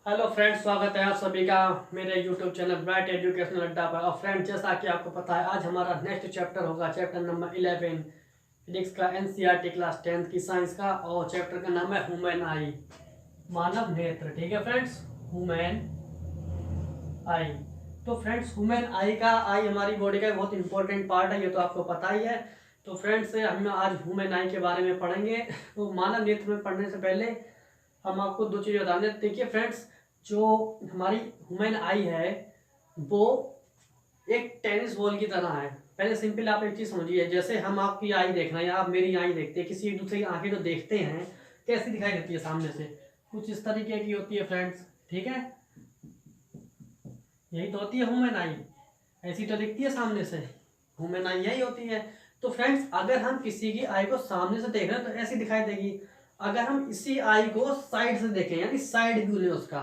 Hello friends, स्वागत है आप सभी का मेरे यूट्यूब चैनल ब्राइट एजुकेशनल अड्डा पर। और फ्रेंड्स, जैसा कि आपको पता है, आज हमारा नेक्स्ट चैप्टर होगा चैप्टर नंबर 11 फिजिक्स का, एनसीईआरटी क्लास 10th की साइंस का। और चैप्टर का नाम है ह्यूमन आई, मानव नेत्र। ठीक है फ्रेंड्स, ह्यूमन आई। तो फ्रेंड्स, ह्यूमन आई का, आई हमारी बॉडी का बहुत इंपॉर्टेंट पार्ट है, ये तो आपको पता ही है। तो फ्रेंड्स, हम आज ह्यूमन आई के बारे में पढ़ेंगे। तो मानव नेत्र में पढ़ने से पहले हम आपको दो चीज़ बता दें। देखिए फ्रेंड्स, जो हमारी ह्यूमन आई है वो एक टेनिस बॉल की तरह है। पहले सिंपल आप एक चीज़ समझिए, जैसे हम आपकी आई देख रहे हैं या आप मेरी आई देखते हैं, किसी एक दूसरे की आंखें जो देखते हैं कैसी दिखाई देती है सामने से, कुछ इस तरीके की होती है फ्रेंड्स। ठीक है, यही तो होती है ह्यूमन आई, ऐसी तो दिखती है सामने से, ह्यूमन आई यही होती है। तो फ्रेंड्स, अगर हम किसी की आई को सामने से देख रहे हैं तो ऐसी दिखाई देगी। अगर हम इसी आई को साइड से देखें, यानी साइड व्यू लें उसका,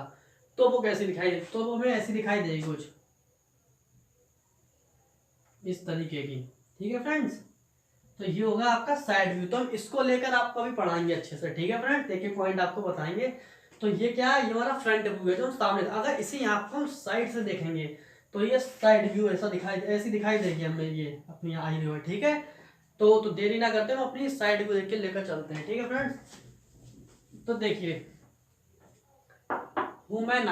तो वो कैसी दिखाई देगी, तो वो हमें ऐसी दिखाई देगी कुछ इस तरीके की। ठीक है फ्रेंड्स, तो ये होगा आपका साइड व्यू। तो हम इसको लेकर आपको अभी पढ़ाएंगे अच्छे से। ठीक है फ्रेंड्स, देखिए पॉइंट आपको बताएंगे। तो ये क्या है, ये हमारा फ्रंट व्यू है जो सामने। अगर इसी आंख को हम साइड से देखेंगे तो ये साइड व्यू ऐसा दिखाई, ऐसी दिखाई देगी हमें ये अपनी आई जो है। ठीक है, तो देरी ना करते हम अपनी साइड व्यू देख के लेकर चलते हैं। ठीक है फ्रेंड्स, तो देखिए ह्यूमन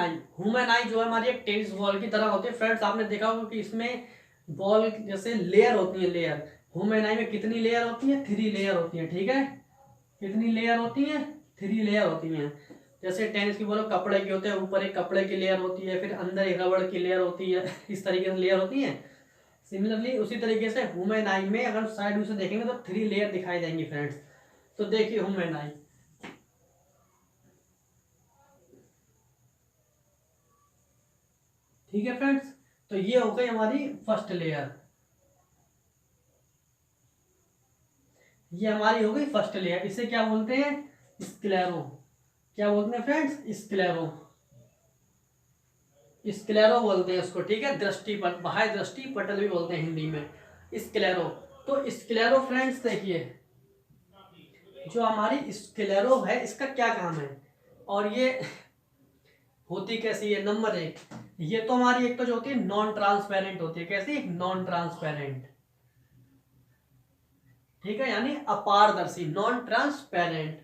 आई जो है हमारी एक टेनिस बॉल की तरह होती है। फ्रेंड्स, आपने देखा होगा कि इसमें बॉल जैसे लेयर होती है, लेयर। ह्यूमन आई में कितनी लेयर होती है? 3 लेयर होती है। ठीक है, कितनी लेयर होती है? 3 लेयर होती हैं। जैसे टेनिस की बॉल कपड़े की होते हैं, ऊपर एक कपड़े की लेयर होती है, फिर अंदर एक रबड़ की लेयर होती है, इस तरीके से लेयर होती है। सिमिलरली उसी तरीके से ह्यूमन आई में अगर साइड व्यू से देखेंगे तो 3 लेयर दिखाई देंगी फ्रेंड्स। तो देखिए ह्यूमन आई, ठीक है फ्रेंड्स, तो ये हो गई हमारी फर्स्ट लेयर। ये हमारी हो गई फर्स्ट लेयर। इसे क्या बोलते हैं? स्क्लेरो। क्या बोलते हैं फ्रेंड्स? स्क्लेरो। स्क्लेरो बोलते हैं इसको। ठीक है, दृष्टि पट, बाह्य दृष्टि पटल भी बोलते हैं हिंदी में, स्क्लेरो। तो स्क्लेरो फ्रेंड्स, देखिए जो हमारी स्क्लेरो है इसका क्या काम है और ये होती कैसी है। नंबर 1, ये तो हमारी एक तो जो होती है नॉन ट्रांसपेरेंट होती है। कैसी? Non transparent. ठीक है, यानी अपारदर्शी, नॉन ट्रांसपेरेंट।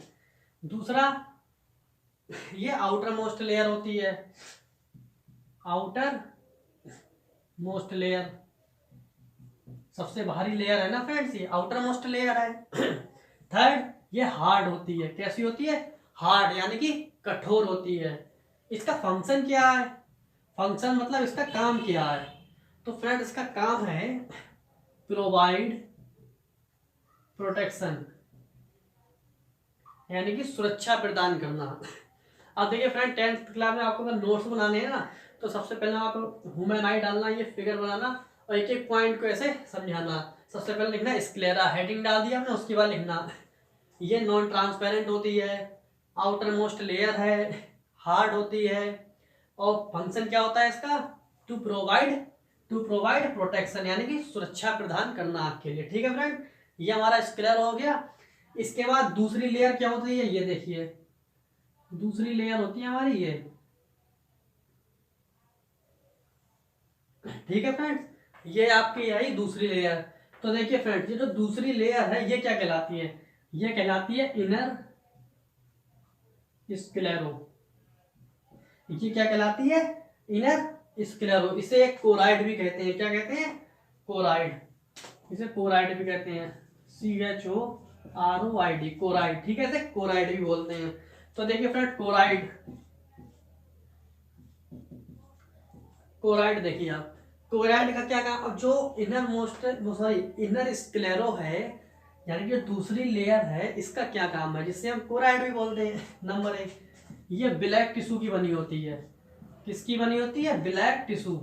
दूसरा, ये आउटर मोस्ट लेयर होती है, आउटर मोस्ट लेयर, सबसे बाहरी लेयर है ना फ्रेंड्स, ये आउटर मोस्ट लेयर है। थर्ड, ये हार्ड होती है। कैसी होती है? हार्ड, यानी कि कठोर होती है। इसका फंक्शन क्या है? फंक्शन मतलब इसका काम क्या है? तो फ्रेंड, इसका काम है प्रोवाइड प्रोटेक्शन, यानी कि सुरक्षा प्रदान करना। अब देखिए फ्रेंड, 10th क्लास में आपको अगर नोट्स बनाने हैं ना, तो सबसे पहले आपको ह्यूमन आई डालना, ये फिगर बनाना और एक एक पॉइंट को ऐसे समझाना। सबसे पहले लिखना स्क्लेरा, हेडिंग डाल दिया हमने, उसके बाद लिखना ये नॉन ट्रांसपेरेंट होती है, आउटर मोस्ट लेयर है, हार्ड होती है, और फंक्शन क्या होता है इसका? टू प्रोवाइड प्रोटेक्शन, यानी कि सुरक्षा प्रदान करना आपके लिए। ठीक है फ्रेंड, ये हमारा स्क्लेरा हो गया। इसके बाद दूसरी लेयर क्या होती है, ये देखिए दूसरी लेयर होती है हमारी ये। ठीक है फ्रेंड्स, ये आपकी आई दूसरी लेयर। तो देखिए फ्रेंड्स, ये जो दूसरी लेयर है ये क्या कहलाती है? ये कहलाती है इनर स्क्लेरो। ये क्या कहलाती है? Inner sclero. इसे एक कोराइड भी कहते हैं। क्या कहते हैं? कोराइड। इसे कोराइड भी कहते हैं, CHOROID, कोराइड। ठीक है, इसे कोराइड भी बोलते हैं। तो देखिए फ्रेंड, कोराइड, कोराइड देखिए आप, कोराइड का क्या काम? अब जो inner most, sorry inner sclero है, यानी कि दूसरी लेयर है, इसका क्या काम है जिससे हम कोराइड भी बोलते हैं? नंबर 1, ये ब्लैक टिश्यू की बनी होती है। किसकी बनी होती है? Black tissue.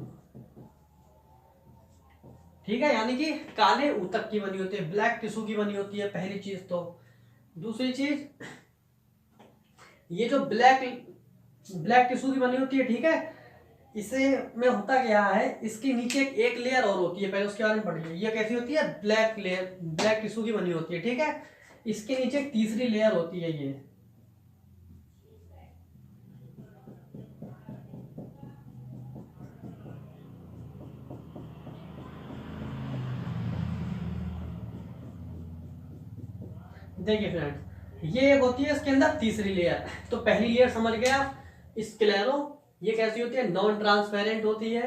ठीक है, यानी कि काले ऊतक की बनी होती है, ब्लैक टिश्यू की बनी होती है, पहली चीज तो। दूसरी चीज, ये जो ब्लैक टिश्यू की बनी होती है, ठीक है, इसे में होता क्या है, इसके नीचे एक लेयर और होती है, पहले उसके बारे में पढ़िए। ये कैसी होती है? ब्लैक लेयर, ब्लैक टिश्यू की बनी होती है। ठीक है, इसके नीचे एक तीसरी लेयर होती है, ये देखिए फ्रेंड्स, ये एक होती है इसके अंदर तीसरी लेयर। तो पहली लेयर समझ गए आप, स्क्लेरो, ये कैसी होती है, नॉन ट्रांसपेरेंट होती है,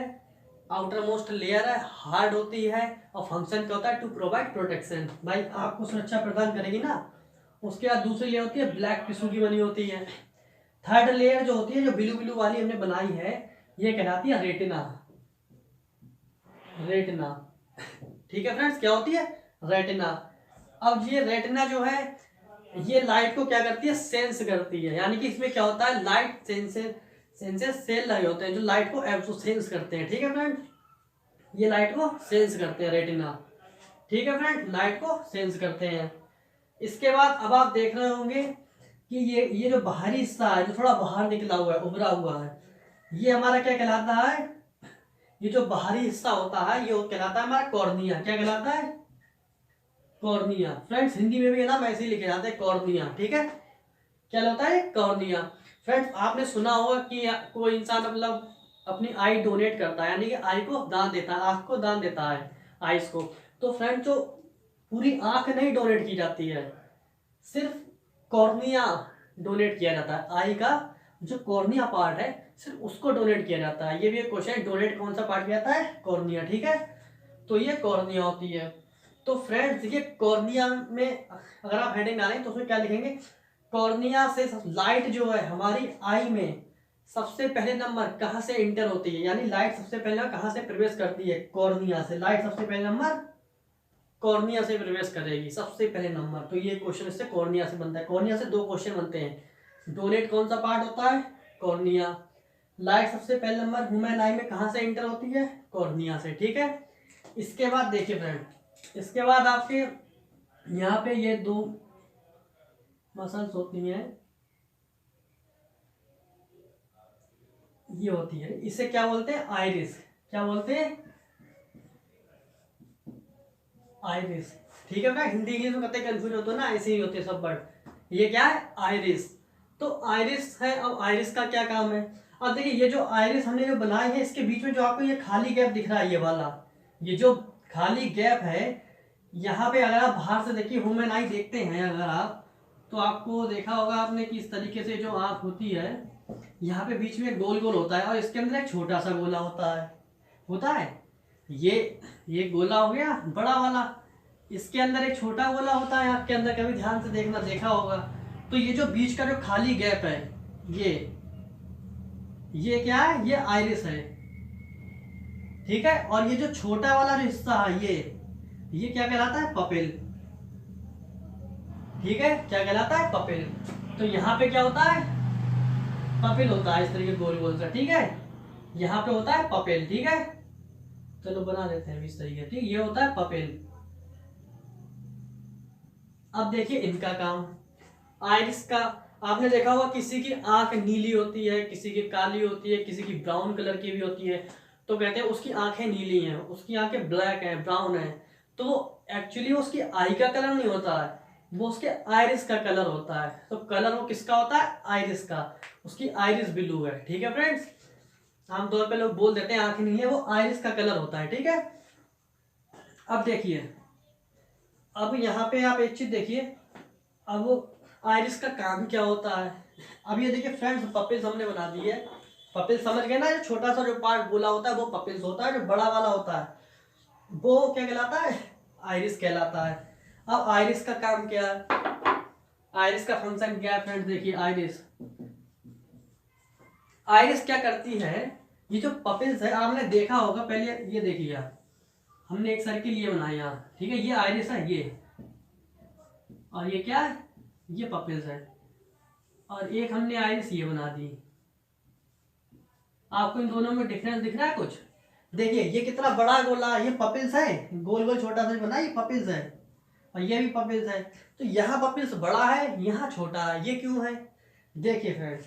आउटर मोस्ट लेयर है, हार्ड होती है, और फंक्शन क्या होता है, टू प्रोवाइड प्रोटेक्शन, भाई आपको सुरक्षा प्रदान करेगी ना। उसके बाद दूसरी लेयर होती है ब्लैक टिश्यू की बनी होती है। थर्ड लेयर जो होती है, जो ब्लू ब्लू वाली हमने बनाई है, ये कहलाती है रेटिना। रेटिना, ठीक है फ्रेंड्स, क्या होती है, रेटिना। अब ये रेटिना जो है, ये लाइट को क्या करती है, सेंस करती है, यानी कि इसमें क्या होता है, लाइट सेंसेस सेल लगे होते हैं जो लाइट को सेंस करते हैं, ठीक है फ्रेंड, ये लाइट को सेंस करते हैं रेटिना, ठीक है फ्रेंड, लाइट को सेंस करते हैं। इसके बाद अब आप देख रहे होंगे कि ये जो बाहरी हिस्सा है, जो थोड़ा बाहर निकला हुआ है, उभरा हुआ है, ये हमारा क्या कहलाता है, ये जो बाहरी हिस्सा होता है ये कहलाता है हमारा कॉर्निया। क्या कहलाता है, कॉर्निया। फ्रेंड्स हिंदी में भी है ना, ऐसे ही लिखे जाते हैं कॉर्निया, ठीक है, क्या होता है, कॉर्निया। फ्रेंड्स आपने सुना होगा कि कोई इंसान मतलब अपनी आई डोनेट करता है, यानी कि आई को दान देता है, आंख को दान देता है, आईज को। तो फ्रेंड्स जो पूरी आंख नहीं डोनेट की जाती है, सिर्फ कॉर्निया डोनेट किया जाता है, आई का जो कॉर्निया पार्ट है सिर्फ उसको डोनेट किया जाता है। ये भी एक क्वेश्चन है, डोनेट कौन सा पार्ट किया जाता है, कॉर्निया, ठीक है, तो ये कॉर्निया होती है। तो फ्रेंड्स ये कॉर्निया में अगर आप हेडिंग डालें तो उसमें क्या लिखेंगे, कॉर्निया से लाइट जो है हमारी आई में सबसे पहले नंबर कहाँ से इंटर होती है, यानी लाइट सबसे पहले कहाँ से प्रवेश करती है, कॉर्निया से। लाइट सबसे पहले नंबर कॉर्निया से प्रवेश करेगी, सबसे पहले नंबर। तो ये क्वेश्चन इससे कॉर्निया से बनता है। कॉर्निया से दो क्वेश्चन बनते हैं, डोनेट कौन सा पार्ट होता है, कॉर्निया। लाइट सबसे पहले नंबर ह्यूमन आई में कहाँ से इंटर होती है, कॉर्निया से, ठीक है। इसके बाद देखिए फ्रेंड, इसके बाद आपके यहाँ पे ये दो मसल्स होती हैं, ये होती है, इसे क्या बोलते हैं, आइरिस। क्या बोलते हैं, आइरिस, ठीक है। मैं हिंदी इंग्लिश में कहते कंफ्यूज होते हो ना, ऐसे ही होते हैं सब वर्ड। ये क्या है, आइरिस। तो आइरिस है। अब आइरिस का क्या काम है, अब देखिए ये जो आइरिस हमने जो बनाई है, इसके बीच में जो आपको ये खाली गैप दिख रहा है, ये वाला, ये जो खाली गैप है, यहाँ पे अगर आप बाहर से देखिए ह्यूमन आई देखते हैं अगर आप, तो आपको देखा होगा आपने कि इस तरीके से जो आँख होती है, यहाँ पे बीच में गोल गोल होता है और इसके अंदर एक छोटा सा गोला होता है। ये गोला हो गया बड़ा वाला, इसके अंदर एक छोटा गोला होता है आपके अंदर, कभी ध्यान से देखा होगा। तो ये जो बीच का जो खाली गैप है, ये क्या है, ये आइरिस है, ठीक है। और ये जो छोटा वाला जो हिस्सा है, ये क्या कहलाता है, पपिल, ठीक है, क्या कहलाता है, पपिल। तो यहाँ पे क्या होता है, पपिल होता है, इस तरीके गोल गोल सा, ठीक है, यहाँ पे होता है पपिल, ठीक है। चलो बना देते हैं इस तरीके, ठीक, ये होता है पपिल। अब देखिए इनका काम, आइरिस का आपने देखा होगा किसी की आंख नीली होती है, किसी की काली होती है, किसी की ब्राउन कलर की भी होती है, तो कहते हैं उसकी आंखें नीली हैं, उसकी आंखें ब्लैक हैं, ब्राउन है। तो एक्चुअली उसकी आई का कलर नहीं होता है, वो उसके आइरिस का कलर होता है। तो कलर वो किसका होता है, आइरिस का, उसकी आइरिस ब्लू है, ठीक है फ्रेंड्स। आमतौर पे लोग बोल देते हैं आंख नहीं है, वो आइरिस का कलर होता है, ठीक है। अब देखिए, अब यहाँ पे आप एक चीज देखिए, अब वो आइरिस का काम क्या होता है। अब ये देखिए फ्रेंड्स, पपिल्स हमने बना दी है, पपिल्स समझ गए ना, जो छोटा सा जो पार्ट गोला होता है वो पपिल्स होता है, जो बड़ा वाला होता है वो क्या कहलाता है, आइरिस कहलाता है। अब आइरिस का काम क्या है, आइरिस का फंक्शन क्या है फ्रेंड्स, देखिए आइरिस क्या करती है, ये जो पपिल्स है आपने देखा होगा पहले, ये देखिए आप, हमने एक सर्किल ये बनाया यहाँ, ठीक है, ये आइरिस है, ये, और ये क्या है, ये पपिल्स है, और एक हमने आइरिस ये बना दी। आपको इन दोनों में डिफरेंस दिख रहा है कुछ, देखिए ये कितना बड़ा गोला, ये पपिल्स है, गोल गोल छोटा सा बना, ये पपिल्स है, और ये भी पपिल्स है। तो यहाँ पपिल्स बड़ा है, यहाँ छोटा है, ये क्यों है, देखिए फ्रेंड्स,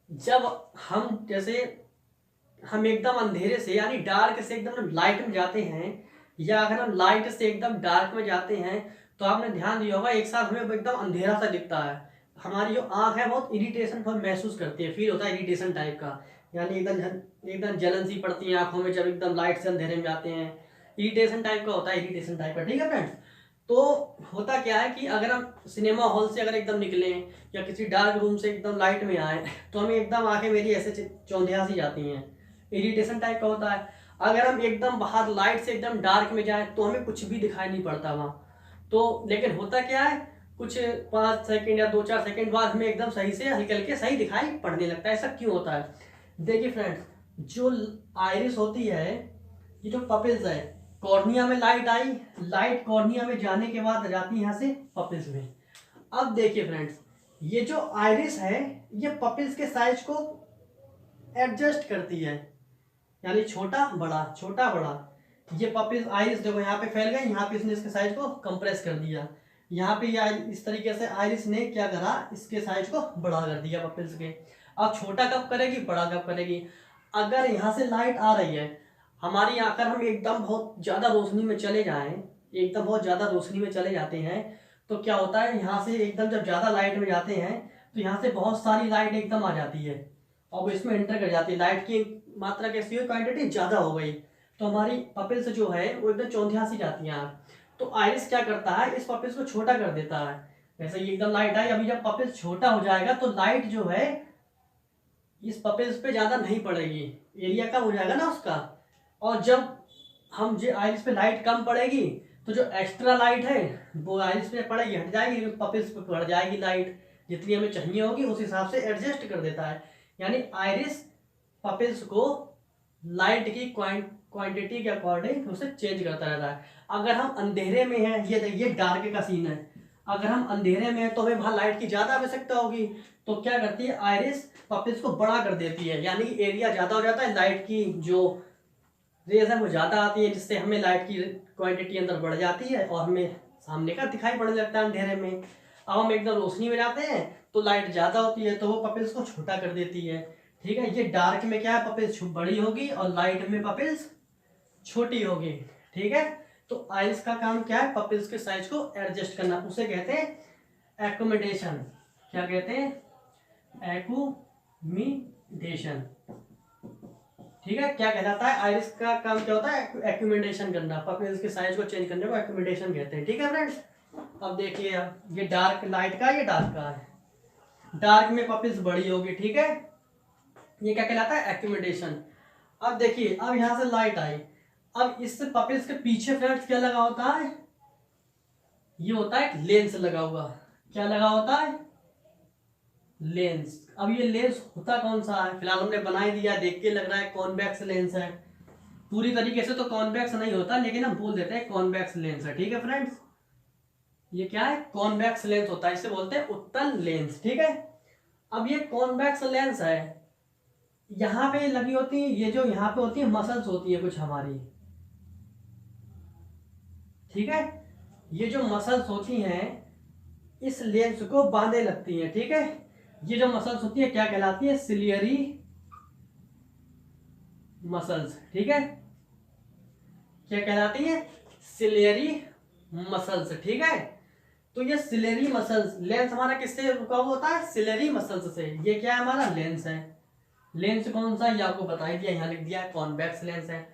जब हम जैसे हम एकदम अंधेरे से यानी डार्क से एकदम लाइट में जाते हैं, या अगर हम लाइट से एकदम डार्क में जाते हैं, तो आपने ध्यान दिया होगा एक साथ हमें एकदम अंधेरा सा दिखता है, हमारी जो आंख है बहुत इरिटेशन महसूस करती है, फील होता है इरिटेशन टाइप का, यानी एकदम जलन सी पड़ती है आंखों में जब एकदम लाइट से अंधेरे में जाते हैं, इरिटेशन टाइप का होता है, इरिटेशन टाइप का, ठीक है फ्रेंड्स। तो होता क्या है कि अगर हम सिनेमा हॉल से अगर एकदम निकलें या किसी डार्क रूम से एकदम लाइट में आए तो हमें एकदम आंखें मेरी ऐसे चौंधिया सी जाती हैं, इरिटेशन टाइप का होता है। अगर हम एकदम बाहर लाइट से एकदम डार्क में जाएं तो हमें कुछ भी दिखाई नहीं पड़ता वहाँ। तो लेकिन होता क्या है, कुछ 5 सेकंड या 2-4 सेकंड बाद हमें एकदम सही से हल्के हल्के सही दिखाई पड़ने लगता है। ऐसा क्यों होता है? देखिए फ्रेंड्स, जो आइरिस होती है, ये जो पपिल्स है, कॉर्निया में लाइट आई, लाइट कॉर्निया में जाने के बाद जाती है यहाँ से पपिल्स में। अब देखिए फ्रेंड्स, ये जो आइरिस है ये पपिल्स के साइज को एडजस्ट करती है, यानी छोटा बड़ा। ये पपिल्स आइरिस देखो यहाँ पे फैल गए, यहाँ पे इसने इसके साइज को कंप्रेस कर दिया। यहाँ पे ये इस तरीके से आइरिस ने क्या करा, इसके साइज को बड़ा कर दिया पपिल्स के। अब छोटा कब करेगी, बड़ा कब करेगी? अगर यहाँ से लाइट आ रही है हमारी यहाँ, अगर हम एकदम बहुत ज़्यादा रोशनी में चले जाएं, एकदम बहुत ज़्यादा रोशनी में चले जाते हैं तो क्या होता है, यहाँ से एकदम जब ज़्यादा लाइट में जाते हैं तो यहाँ से बहुत सारी लाइट एकदम आ जाती है और वो इसमें एंटर कर जाती है। लाइट की मात्रा कैसी हुई, क्वांटिटी ज़्यादा हो गई, तो हमारी पपिल्स जो है वो एकदम चौंधिया सी जाती हैं। तो आइरिस क्या करता है, इस पपिल्स को छोटा कर देता है। जैसे ये एकदम लाइट आई, अभी जब पपिल्स छोटा हो जाएगा तो लाइट जो है इस पपिल्स पे ज़्यादा नहीं पड़ेगी, एरिया कम हो जाएगा ना उसका। और जब हम जो आइरिस पे लाइट कम पड़ेगी तो जो एक्स्ट्रा लाइट है वो आइरिस पे पड़ेगी, हट जाएगी, पपिल्स पे पड़ जाएगी लाइट, जितनी हमें चाहिए होगी उस हिसाब से एडजस्ट कर देता है। यानी आइरिस पपिल्स को लाइट की क्वांटिटी के अकॉर्डिंग उसे चेंज करता रहता है। अगर हम अंधेरे में हैं, ये देखिए डार्क का सीन है, अगर हम अंधेरे में हैं तो हमें वहाँ लाइट की ज़्यादा आवश्यकता होगी, तो क्या करती है आइरिस पपिल्स को बड़ा कर देती है, यानी एरिया ज़्यादा हो जाता है, लाइट की जो रेज है वो ज़्यादा आती है, जिससे हमें लाइट की क्वांटिटी अंदर बढ़ जाती है और हमें सामने का दिखाई पड़ने लगता है अंधेरे में। अब हम एकदम रोशनी में जाते हैं तो लाइट ज़्यादा होती है तो वो पपिल्स को छोटा कर देती है। ठीक है, ये डार्क में क्या है, पपिल्स बड़ी होगी और लाइट में पपिल्स छोटी होगी। ठीक है, तो आइरिस का काम क्या है, पपिल्स के साइज को एडजस्ट करना, उसे कहते हैं एक्कोमोडेशन। क्या कहते हैं, एक्कोमोडेशन। ठीक है, क्या कहलाता है, आइरिस का काम क्या होता है, एक्कोमोडेशन करना, पपिल्स के साइज को चेंज करने को एक्कोमोडेशन कहते हैं। ठीक है फ्रेंड्स, अब देखिए ये डार्क लाइट का, ये डार्क का है, डार्क में पपिल्स बड़ी होगी। ठीक है, ये क्या कहलाता है, एक्कोमोडेशन। अब देखिए, अब यहां से लाइट आई, अब इस पपिल्स के पीछे फ्रेंड्स क्या लगा होता है, ये होता है लेंस लगा हुआ। क्या लगा होता है, लेंस। अब ये लेंस होता कौन सा है, फिलहाल हमने बना ही दिया, देख के लग रहा है कॉन्वेक्स लेंस है, पूरी तरीके से तो कॉन्वेक्स नहीं होता, लेकिन हम बोल देते हैं कॉन्वेक्स लेंस है। ठीक है फ्रेंड्स, ये क्या है, कॉन्वेक्स लेंस होता है, इसे बोलते हैं उत्तल लेंस। ठीक है, अब ये कॉन्वेक्स लेंस है, यहाँ पे लगी होती है, ये जो यहाँ पे होती है मसल्स होती है कुछ हमारी। ठीक है, ये जो मसल्स होती हैं इस लेंस को बांधे लगती हैं। ठीक है, ये जो मसल्स होती है क्या कहलाती है, सिलियरी मसल्स। ठीक है, क्या कहलाती है, सिलियरी मसल्स। ठीक है, तो ये सिलेरी मसल्स, लेंस हमारा किससे रुका हुआ होता है, सिलेरी मसल्स से। ये क्या है, हमारा लेंस है। लेंस कौन सा, ये आपको बता ही दिया, यहाँ लिख दिया कॉन्वेक्स लेंस है।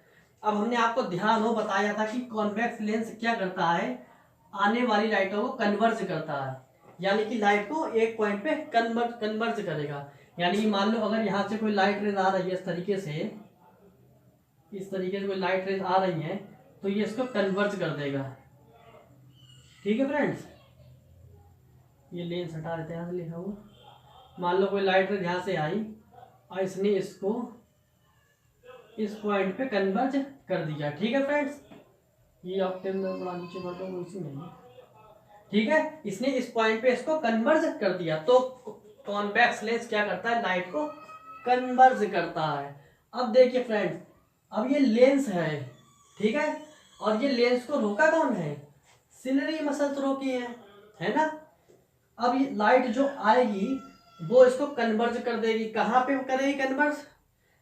अब हमने आपको ध्यान हो बताया था कि कॉन्वेक्स लेंस क्या करता है, आने वाली लाइटों को कन्वर्ज करता है, यानी कि लाइट को एक पॉइंट पे कन्वर्ज करेगा। यानी कि मान लो अगर यहाँ से कोई लाइट रेज आ रही है इस तरीके से कोई लाइट रेज आ रही है तो ये इसको कन्वर्ज कर देगा। ठीक है फ्रेंड्स, ये लेंस हटा देते हैं, यहाँ से लिखा हुआ, मान लो कोई लाइट रेज यहाँ से आई और इसने इसको इस पॉइंट पे कन्वर्ज कर दिया। ठीक है फ्रेंड्स, ये ऑक्टेव में बड़ा नीचे बढ़ दो उसी में। ठीक है, इसने इस पॉइंट पे इसको कन्वर्ज कर दिया, तो कॉन्वेक्स लेंस क्या करता है, लाइट को कन्वर्ज करता है। अब देखिए फ्रेंड्स, अब ये लेंस है। ठीक है, और ये लेंस को रोका कौन है, सिलेरी मसल्स रोकी है ना। अब ये लाइट जो आएगी वो इसको कन्वर्ज कर देगी, कहाँ पे करेगी कन्वर्ज,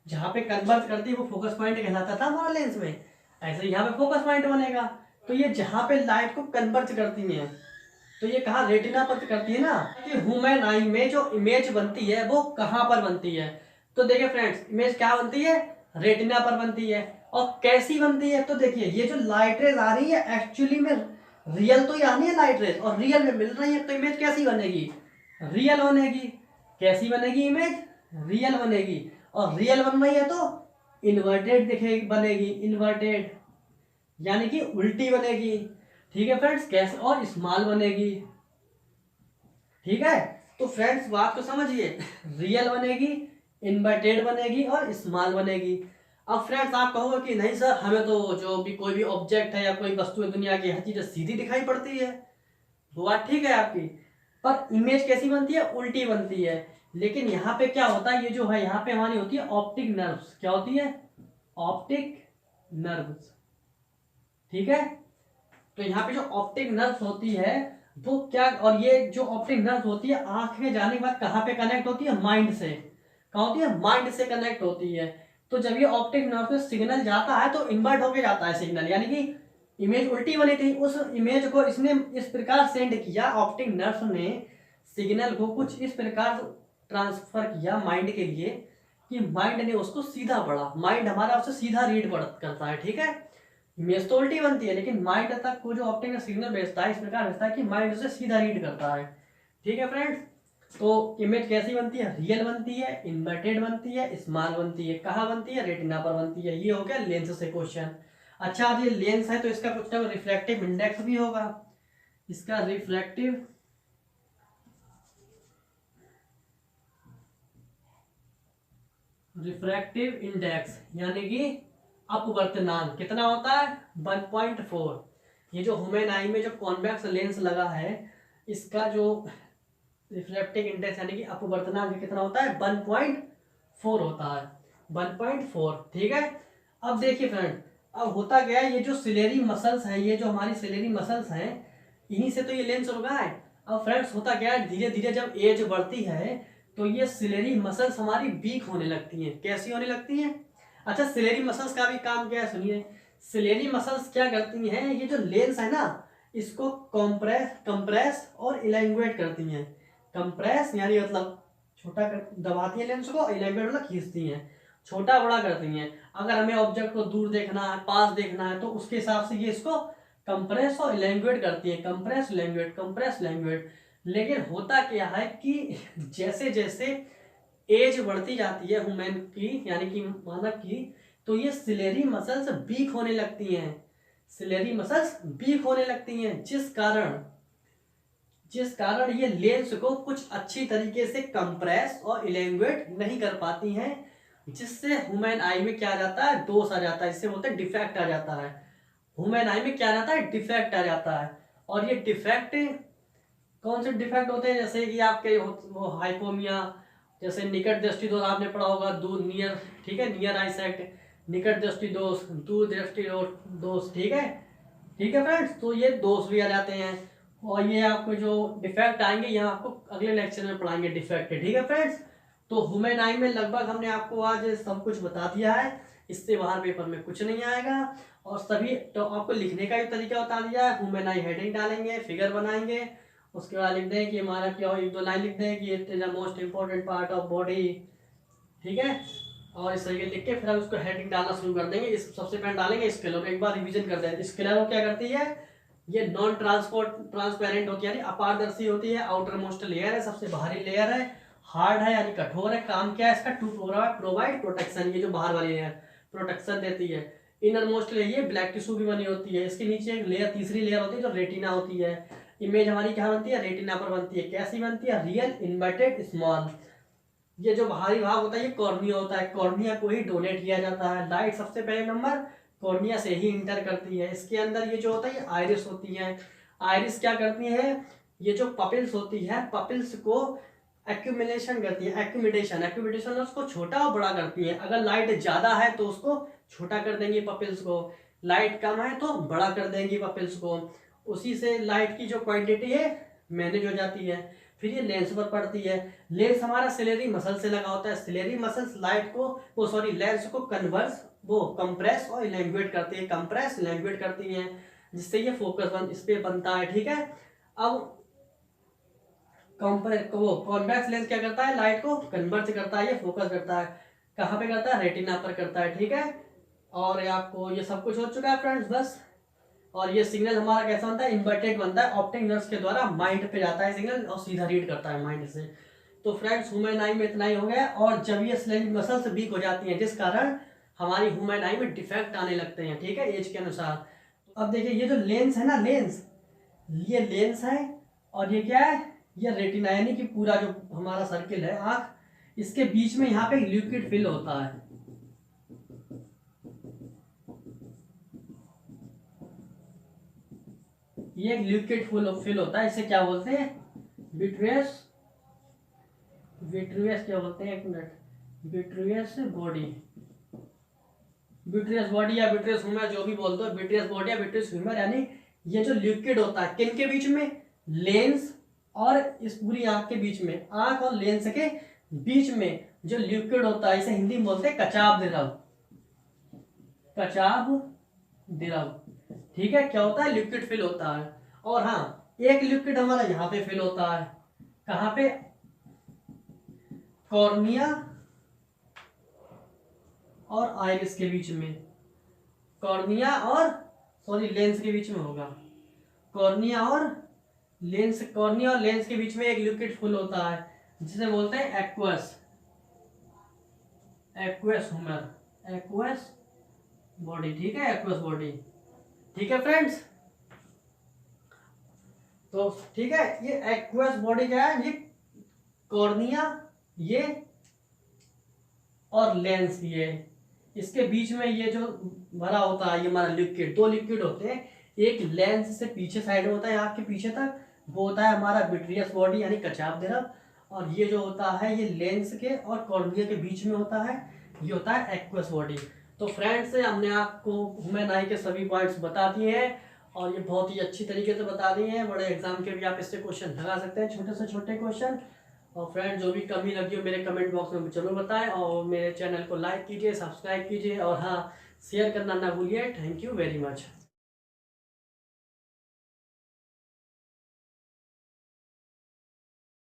जहाँ पे कन्वर्ज करती है वो फोकस पॉइंट कहलाता था हमारा लेंस में, ऐसे यहाँ पे फोकस पॉइंट बनेगा। तो ये जहाँ पे लाइट को कन्वर्ज करती है तो ये कहाँ, रेटिना पर करती है ना, कि ह्यूमन आई में जो इमेज बनती है वो कहाँ पर बनती है, तो देखिए फ्रेंड्स, इमेज क्या बनती है, रेटिना पर बनती है। और कैसी बनती है, तो देखिए ये जो लाइट रेज आ रही है एक्चुअली में रियल तो यहाँ नहीं है लाइट रेज, और रियल में मिल रही है, तो इमेज कैसी बनेगी? रियल बनेगी। कैसी बनेगी इमेज? रियल बनेगी। और रियल बन रही है तो इन्वर्टेड दिखेगी, बनेगी इन्वर्टेड, यानी कि उल्टी बनेगी। ठीक है फ्रेंड्स, कैसे? और स्मॉल बनेगी। ठीक है, तो फ्रेंड्स बात को समझिए, रियल बनेगी, इन्वर्टेड बनेगी और स्मॉल बनेगी। अब फ्रेंड्स आप कहोगे कि नहीं सर, हमें तो जो भी कोई भी ऑब्जेक्ट है या कोई वस्तु है दुनिया की, हर चीज सीधी दिखाई पड़ती है। वो बात ठीक है आपकी, पर इमेज कैसी बनती है? उल्टी बनती है। लेकिन यहाँ पे क्या होता है, ये जो है यहाँ पे हमारी होती है ऑप्टिक नर्व्स। क्या होती है? Optic nerves. ठीक है, तो यहाँ पे जो ऑप्टिक नर्व्स होती है वो क्या, और ये जो ऑप्टिक नर्व्स होती है आंख में जाने के बाद कहाँ पे कनेक्ट होती है? माइंड से। कहाँ होती है? माइंड से कनेक्ट होती है। तो जब ये ऑप्टिक नर्व में सिग्नल जाता है तो इन्वर्ट होके जाता है सिग्नल, यानी कि इमेज उल्टी बनी थी, उस इमेज को इसने इस प्रकार सेंड किया, ऑप्टिक नर्व ने सिग्नल को कुछ इस प्रकार ट्रांसफर किया माइंड के लिए कि माइंड ने उसको सीधा पढ़ा। माइंड हमारा उससे सीधा रीड करता है। ठीक है, इमेज तो उल्टी बनती है, लेकिन माइंड तक को जो ऑप्टिक सिग्नल भेजता है इस प्रकार भेजता है कि माइंड उसे सीधा रीड करता है। ठीक है फ्रेंड्स, तो इमेज कैसी बनती है? रियल बनती है, इन्वर्टेड बनती है, स्मॉल बनती है। कहाँ बनती है? रेटिना पर बनती है। ये हो गया लेंस से क्वेश्चन। अच्छा, अब ये लेंस है तो इसका कुछ ना रिफ्रैक्टिव इंडेक्स भी होगा। इसका रिफ्रैक्टिव इंडेक्स यानी कि अपवर्तनांक कितना होता है? 1.4। ये जो ह्यूमन आई में जो कॉन्वेक्स लेंस लगा है, इसका जो रिफ्रैक्टिव इंडेक्स यानी कि अपवर्तनांक कितना होता है? 1.4 होता है। 1.4। ठीक है, अब देखिए फ्रेंड, अब होता क्या है, ये जो सिलेरी मसल्स है, ये जो हमारी सिलेरी मसल्स हैं, इन्हीं से तो ये लेंस रुका है। अब फ्रेंड्स होता क्या है, धीरे धीरे जब एज बढ़ती है तो ये सिलेरी मसल्स हमारी वीक होने लगती हैं। कैसी होने लगती हैं? अच्छा, सिलेरी मसल्स का भी काम क्या है सुनिए। सिलेरी मसल्स क्या करती हैं, ये जो लेंस है ना, इसको कंप्रेस और इलैंगुएट करती हैं। कंप्रेस यानी मतलब छोटा दबाती है लेंस को, इलैंगुएट मतलब खींचती हैं, छोटा बड़ा करती हैं। अगर हमें ऑब्जेक्ट को दूर देखना है, पास देखना है, तो उसके हिसाब से ये इसको कंप्रेस और इलैंगुएट करती है। Compress elongate, compress elongate. लेकिन होता क्या है कि जैसे जैसे एज बढ़ती जाती है ह्यूमन की, यानी कि मानव की, तो ये सिलेरी मसल्स वीक होने लगती हैं। सिलेरी मसल्स वीक होने लगती हैं, जिस कारण ये लेंस को कुछ अच्छी तरीके से कंप्रेस और इलैंगुएट नहीं कर पाती हैं, जिससे ह्यूमन आई में क्या आ जाता है? दोष आ जाता है। इससे बोलते हैं डिफेक्ट आ जाता है। ह्यूमन आई में क्या आ जाता है? डिफेक्ट आ जाता है। और ये डिफेक्ट कौन से डिफेक्ट होते हैं? जैसे कि आपके वो हाइपोमिया, जैसे निकट दृष्टि दोष आपने पढ़ा होगा, दूर नियर, ठीक है, नियर आई साइट, निकट दृष्टि दोष, दूर दृष्टि दोष। ठीक है, ठीक है फ्रेंड्स, तो ये दोष भी आ जाते हैं। और ये आपको जो डिफेक्ट आएंगे यहाँ आपको अगले लेक्चर में पढ़ाएंगे डिफेक्ट। ठीक है फ्रेंड्स, तो ह्यूमन आई में लगभग हमने आपको आज सब कुछ बता दिया है। इससे बाहर पेपर में कुछ नहीं आएगा। और सभी तो आपको लिखने का भी तरीका बता दिया है। ह्यूमन आई हेडिंग डालेंगे, फिगर बनाएंगे, उसके बाद लिख दें कि हमारा क्या, एक दो लाइन लिख दें कि it is the most important part of body. ठीक है, और इस तरीके लिख के फिर हम उसको हेडिंग डालना शुरू कर देंगे। इस सबसे पहले डालेंगे स्केलर। एक बार रिवीजन कर दें, स्केलर क्या करती है? ये नॉन ट्रांसपेरेंट होती है, यानी अपारदर्शी होती है। आउटर मोस्ट लेयर है, सबसे बाहरी लेयर है। हार्ड है यानी कठोर है। काम क्या है इसका? To provide protection. ये जो बाहर वाली लेयर प्रोटेक्शन देती है। इनर मोस्ट लेयर, ये ब्लैक टिश्यू की बनी होती है। इसके नीचे एक लेयर, तीसरी लेयर होती है जो रेटिना होती है। इमेज हमारी क्या बनती है? रेटिना पर बनती है। कैसी बनती है? Real, inverted, small. ये जो बाहरी भाग होता है ये कॉर्निया होता है। कॉर्निया को ही डोनेट किया जाता है। लाइट सबसे पहले नंबर कॉर्निया से ही इंटर करती है। इसके अंदर ये जो होता है ये आइरिस होती है। आइरिस क्या करती है? ये जो पपिल्स होती है, पपिल्स को एक्यूमुलेशन करती है, एक्यूमिडेशन उसको छोटा और बड़ा करती है। अगर लाइट ज्यादा है तो उसको छोटा कर देंगे पपिल्स को, लाइट कम है तो बड़ा कर देंगे पपिल्स को। उसी से लाइट की जो क्वांटिटी है मैनेज हो जाती है। फिर ये लेंस पर पड़ती है। लेंस हमारा सिलेरी मसल से लगा होता है। सिलेरी मसल्स लाइट को, वो सॉरी लेंस को कंप्रेस और इलैंगुएट करती है, कंप्रेस इलैंगुएट करती है, जिससे ये फोकस इस पे बनता है। ठीक है, अब कॉन्वेक्स लेंस क्या करता है? लाइट को कन्वर्ट करता है, ये फोकस करता है। कहाँ पे करता है? रेटिना पर करता है। ठीक है, और आपको ये सब कुछ हो चुका है फ्रेंड्स। बस और ये सिग्नल हमारा कैसा बनता है, इन्वर्टेड बनता है, ऑप्टिक नर्व्स के द्वारा माइंड पे जाता है सिग्नल और सीधा रीड करता है माइंड से। तो फ्रेंड्स ह्यूमन आई में इतना ही हो गया। और जब ये स्लेंज मसल्स वीक हो जाती हैं जिस कारण हमारी ह्यूमन आई में डिफेक्ट आने लगते हैं, ठीक है, एज के अनुसार। अब देखिए ये जो लेंस है ना, ये लेंस है और ये क्या है, ये रेटिना यानी कि पूरा जो हमारा सर्किल है आंख, इसके बीच में यहाँ पे लिक्विड फिल होता है। ये एक लिक्विड फिल होता है, इसे क्या बोलते हैं, विट्रियस क्या बोलते हैं, एक मिनट, विट्रियस बॉडी या विट्रियस ह्यूमर, जो भी बोलते हो, विट्रियस बॉडी या विट्रियस ह्यूमर, यानी ये जो लिक्विड होता है किन के बीच में, लेंस और इस पूरी आंख के बीच में, आंख और लेंस के बीच में जो लिक्विड होता है, इसे हिंदी में बोलते हैं कचाव द्रव, ठीक है, क्या होता है, लिक्विड फिल होता है। और हाँ, एक लिक्विड हमारा यहाँ पे फिल होता है, कहाँ पे, कॉर्निया और आइरिस के बीच में, लेंस के बीच में होगा, कॉर्निया और लेंस के बीच में एक लिक्विड फिल होता है जिसे बोलते हैं एक्वस बॉडी, ठीक है, एक्वस बॉडी, ठीक है फ्रेंड्स। तो ठीक है, ये एक्वस बॉडी क्या है, ये कॉर्निया ये और लेंस ये, इसके बीच में ये जो भरा होता है ये हमारा लिक्विड, दो लिक्विड होते हैं, एक लेंस से पीछे साइड में होता है आँख के पीछे तक, वो होता है हमारा विट्रियस बॉडी यानी कचाव द्रव, और ये जो होता है ये लेंस के और कॉर्निया के बीच में होता है, ये होता है एक्वस बॉडी। तो फ्रेंड्स हमने आपको ह्यूमन आई के सभी पॉइंट्स बता दिए हैं और ये बहुत ही अच्छी तरीके से बता दिए हैं, बड़े एग्जाम के भी आप इससे क्वेश्चन लगा सकते हैं, छोटे से छोटे क्वेश्चन। और फ्रेंड जो भी कमी लगी हो मेरे कमेंट बॉक्स में जरूर बताएं और मेरे चैनल को लाइक कीजिए, सब्सक्राइब कीजिए और हाँ, शेयर करना ना भूलिए। Thank you very much.